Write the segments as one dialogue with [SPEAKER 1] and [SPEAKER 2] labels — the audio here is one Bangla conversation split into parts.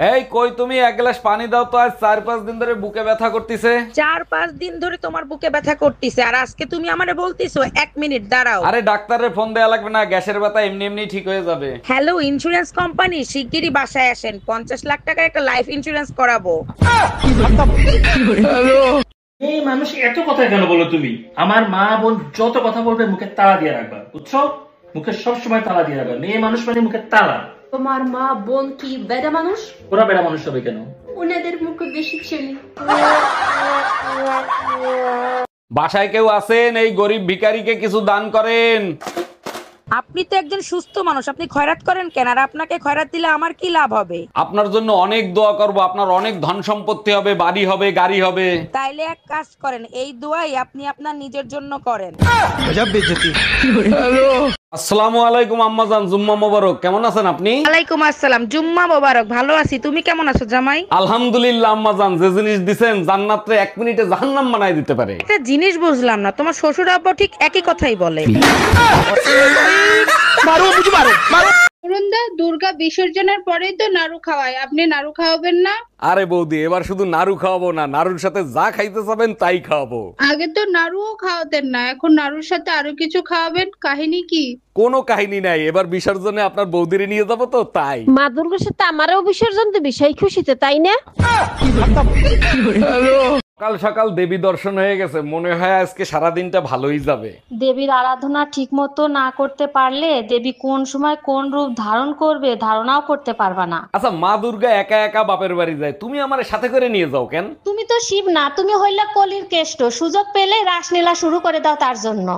[SPEAKER 1] এই কই তুমি, এক গ্লাস পানি দাও তো, আজ 4-5 দিন ধরে বুকে ব্যথা করতেছে।
[SPEAKER 2] 4-5 দিন ধরে তোমার বুকে ব্যথা করতেছে আর আজকে তুমি আমারে বলতেছো 1 মিনিট দাঁড়াও।
[SPEAKER 1] আরে ডাক্তারের ফোন দেয়া লাগবে না, গ্যাসের ব্যথা এমনি এমনি ঠিক হয়ে যাবে।
[SPEAKER 2] হ্যালো ইন্স্যুরেন্স কোম্পানি, শিগগিরই বাসায় আসেন, 50 লাখ টাকার একটা লাইফ ইন্স্যুরেন্স করাবো।
[SPEAKER 3] এই মানুষ এত কথা কেন বলো তুমি? আমার মা বোন যত কথা বলবে মুখে তালা দিয়ে রাখবা, বুঝছো? মুখে সবসময় তালা দিয়ে রাখবা। মেয়ে মানুষ মানে মুখে তালা।
[SPEAKER 4] তোমার মা বোন কি বেড়া মানুষ?
[SPEAKER 3] ওরা বেড়া মানুষ হবে কেন?
[SPEAKER 4] ওনাদের মুখে বেশি ছেলে।
[SPEAKER 1] বাসায় কেউ আছেন? এই গরিব ভিখারিকে কিছু দান করেন।
[SPEAKER 2] আপনি তো একজন সুস্থ মানুষ, আপনি খয়রাত করেন কেন? আর আপনাকে খয়রাত দিলে আমার কি লাভ হবে?
[SPEAKER 1] আপনার জন্য অনেক দোয়া করব, আপনার অনেক ধন সম্পত্তি হবে, বাড়ি হবে, গাড়ি হবে।
[SPEAKER 2] তাইলে এক কাজ করেন, এই দোয়াই আপনি আপনার নিজের জন্য করেন।
[SPEAKER 1] আসসালামু আলাইকুম আম্মাজান, জুম্মা মোবারক। কেমন আছেন আপনি?
[SPEAKER 2] ওয়ালাইকুম আসসালাম, জুম্মা মোবারক। ভালো আছি, তুমি কেমন আছো জামাই?
[SPEAKER 1] আলহামদুলিল্লাহ আম্মাজান, যে জিনিস দিছেন জান্নাতে 1 মিনিটে জাহান্নাম বানাই দিতে পারে।
[SPEAKER 2] একটা জিনিস বুঝলাম না, তোমার শ্বশুর আব্বা ঠিক একই কথাই বলে।
[SPEAKER 5] অরুণদা, দুর্গা বিসর্জনের পরেই তো নাড়ু খাওয়ায়, আপনি নাড়ু খাওয়াবেন না?
[SPEAKER 1] আরে বৌদি, এবার শুধু নাড়ু খাওয়াবো না, নাড়ুর সাথে যা খাইতে চাবেন তাই খাওয়াবো।
[SPEAKER 5] আগে তো নাড়ুও খাওয়াতেন না, এখন নাড়ুর সাথে আরো কিছু খাওয়াবেন, কাহিনী কি?
[SPEAKER 1] কোনো কাহিনী নাই, এবার বিসর্জনে আপনার বৌদিরে নিয়ে যাবো তো তাই।
[SPEAKER 4] মা দুর্গার সাথে আমারও বিসর্জন দিবি সেই খুশিতে, তাই না?
[SPEAKER 1] সকাল সকাল দেবী দর্শন হয়ে গেছে, মনে হয় আজকে সারাদিনটা ভালোই যাবে।
[SPEAKER 6] দেবীর আরাধনা ঠিক মতো না করতে পারলে দেবী কোন সময় কোন রূপ ধারণ করবে ধারণাও করতে পারবা না।
[SPEAKER 1] আচ্ছা, মা দুর্গা একা একা বাপের বাড়ি যায়, তুমি আমার সাথে করে নিয়ে যাও কেন?
[SPEAKER 6] তুমি তো শিব না, তুমি হইলা কলির কেষ্ট, সুযোগ পেলে রাসলীলা শুরু করে দাও তার জন্য।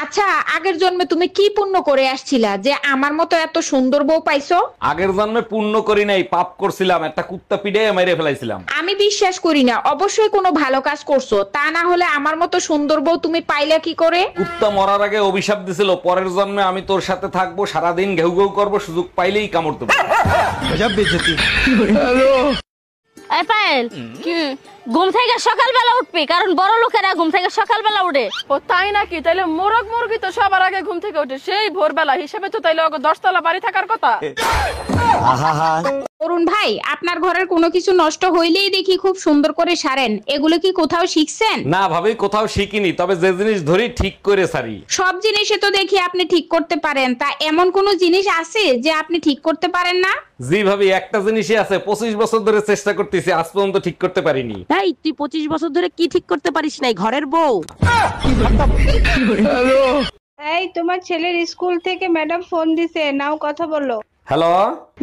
[SPEAKER 2] আচ্ছা, আগের জন্মে তুমি কি পুণ্য করে আসছিলা যে আমার মতো এত সুন্দর বউ পাইছো?
[SPEAKER 1] আগের জন্মে পুণ্য করি নাই, পাপ করছিলাম, একটা কুত্তা পিঠে মেরে ফেলাইছিলাম।
[SPEAKER 2] আমি বিশ্বাস করি না, অবশ্যই কোনো ভালো কাজ করছো, তা না হলে আমার মতো সুন্দর বউ তুমি পাইলা কি করে?
[SPEAKER 1] কুত্তা মরার আগে অভিশাপ দিছিল, পরের জন্মে আমি তোর সাথে থাকবো, সারাদিন ঘেউ ঘেউ করবো, সুযোগ পাইলেই কামড় দেবো।
[SPEAKER 6] এই পায়েল, ঘুম থেকে সকালবেলা উঠবি, কারণ বড় লোকেরা ঘুম থেকে সকালবেলা উঠে।
[SPEAKER 7] ও তাই নাকি? তাইলে মোরগ মুরগি তো সবার আগে ঘুম থেকে ওঠে সেই ভোরবেলা, হিসেবে তো তাইলে 10 তলা বাড়ি থাকার কথা।
[SPEAKER 5] অরুণ ভাই, আপনার ঘরের কোনো কিছু নষ্ট হইলেই দেখি খুব সুন্দর করে সারেন, এগুলো কি কোথাও শিখছেন?
[SPEAKER 1] না ভাবি, কোথাও শিখিনি, তবে যে জিনিস ধরি ঠিক করে সারি।
[SPEAKER 5] সব জিনিসে তো দেখি আপনি ঠিক করতে পারেন, তা এমন কোন জিনিস আছে যে আপনি ঠিক করতে পারেন না?
[SPEAKER 1] জি ভাবি, একটা জিনিসই আছে, 25 বছর ধরে চেষ্টা করতেছি, আজ পর্যন্ত ঠিক করতে পারিনি।
[SPEAKER 2] এই তুই 25 বছর ধরে কি ঠিক করতে পারিস নাই? ঘরের বউ।
[SPEAKER 5] এই, তোমার ছেলের স্কুল থেকে ম্যাডাম ফোন দিছে, নাও কথা বলো।
[SPEAKER 1] হ্যালো,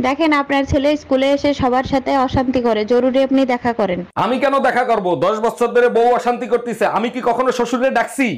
[SPEAKER 6] দেখেন আপনার ছেলে স্কুলে এসে সবার সাথে অশান্তি করে, জরুরি আপনি দেখা করেন।
[SPEAKER 1] আমি কেন দেখা করব? 10 বছর ধরে বউ অশান্তি করতেছে, আমি কি কখনো শ্বশুরে ডাকছি?